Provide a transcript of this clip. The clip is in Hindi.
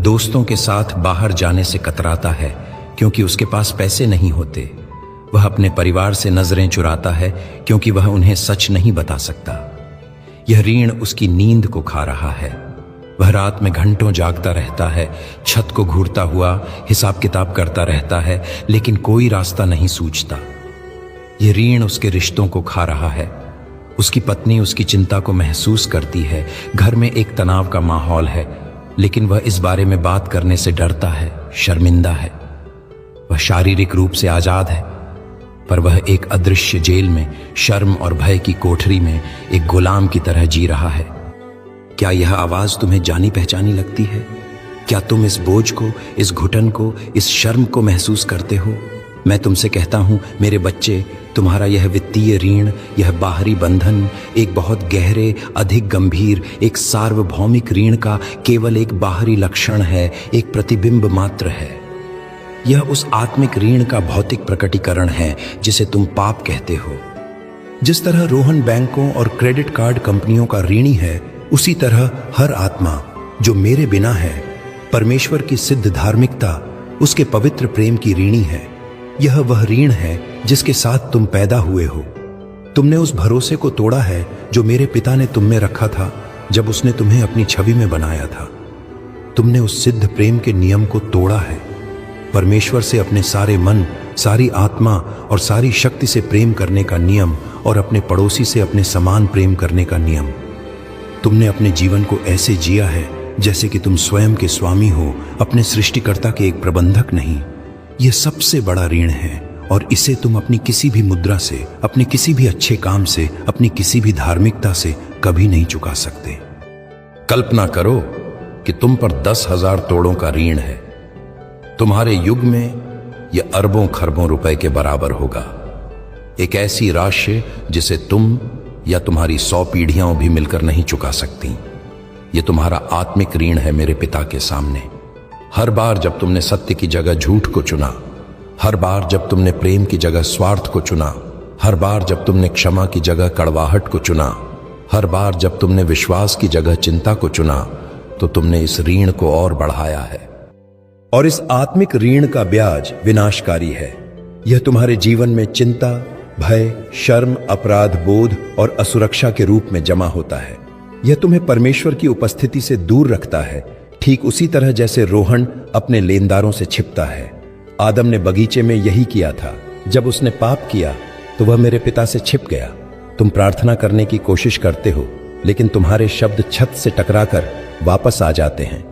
दोस्तों के साथ बाहर जाने से कतराता है क्योंकि उसके पास पैसे नहीं होते। वह अपने परिवार से नजरें चुराता है क्योंकि वह उन्हें सच नहीं बता सकता। यह ऋण उसकी नींद को खा रहा है। वह रात में घंटों जागता रहता है, छत को घूरता हुआ हिसाब किताब करता रहता है, लेकिन कोई रास्ता नहीं सूझता। यह ऋण उसके रिश्तों को खा रहा है। उसकी पत्नी उसकी चिंता को महसूस करती है। घर में एक तनाव का माहौल है, लेकिन वह इस बारे में बात करने से डरता है, शर्मिंदा है। वह शारीरिक रूप से आजाद है, पर वह एक अदृश्य जेल में, शर्म और भय की कोठरी में एक गुलाम की तरह जी रहा है। क्या यह आवाज तुम्हें जानी पहचानी लगती है? क्या तुम इस बोझ को, इस घुटन को, इस शर्म को महसूस करते हो? मैं तुमसे कहता हूं मेरे बच्चे, तुम्हारा यह वित्तीय ऋण, यह बाहरी बंधन एक बहुत गहरे, अधिक गंभीर, एक सार्वभौमिक ऋण का केवल एक बाहरी लक्षण है, एक प्रतिबिंब मात्र है। यह उस आत्मिक ऋण का भौतिक प्रकटीकरण है जिसे तुम पाप कहते हो। जिस तरह रोहन बैंकों और क्रेडिट कार्ड कंपनियों का ऋणी है, उसी तरह हर आत्मा जो मेरे बिना है, परमेश्वर की सिद्ध धार्मिकता, उसके पवित्र प्रेम की ऋणी है। यह वह ऋण है जिसके साथ तुम पैदा हुए हो। तुमने उस भरोसे को तोड़ा है जो मेरे पिता ने तुम में रखा था जब उसने तुम्हें अपनी छवि में बनाया था। तुमने उस सिद्ध प्रेम के नियम को तोड़ा है। परमेश्वर से अपने सारे मन, सारी आत्मा और सारी शक्ति से प्रेम करने का नियम और अपने पड़ोसी से अपने समान प्रेम करने का नियम। तुमने अपने जीवन को ऐसे जिया है जैसे कि तुम स्वयं के स्वामी हो, अपने सृष्टिकर्ता के एक प्रबंधक नहीं। यह सबसे बड़ा ऋण है और इसे तुम अपनी किसी भी मुद्रा से, अपने किसी भी अच्छे काम से, अपनी किसी भी धार्मिकता से कभी नहीं चुका सकते। कल्पना करो कि तुम पर 10,000 तोड़ों का ऋण है। तुम्हारे युग में यह अरबों खरबों रुपए के बराबर होगा। एक ऐसी राशि जिसे तुम या तुम्हारी 100 पीढ़ियां भी मिलकर नहीं चुका सकती। यह तुम्हारा आत्मिक ऋण है मेरे पिता के सामने। हर बार जब तुमने सत्य की जगह झूठ को चुना, हर बार जब तुमने प्रेम की जगह स्वार्थ को चुना, हर बार जब तुमने क्षमा की जगह कड़वाहट को चुना, हर बार जब तुमने विश्वास की जगह चिंता को चुना, तो तुमने इस ऋण को और बढ़ाया है। और इस आत्मिक ऋण का ब्याज विनाशकारी है। यह तुम्हारे जीवन में चिंता, भय, शर्म, अपराध बोध और असुरक्षा के रूप में जमा होता है। यह तुम्हें परमेश्वर की उपस्थिति से दूर रखता है, ठीक उसी तरह जैसे रोहन अपने लेनदारों से छिपता है। आदम ने बगीचे में यही किया था। जब उसने पाप किया तो वह मेरे पिता से छिप गया। तुम प्रार्थना करने की कोशिश करते हो, लेकिन तुम्हारे शब्द छत से टकराकर वापस आ जाते हैं।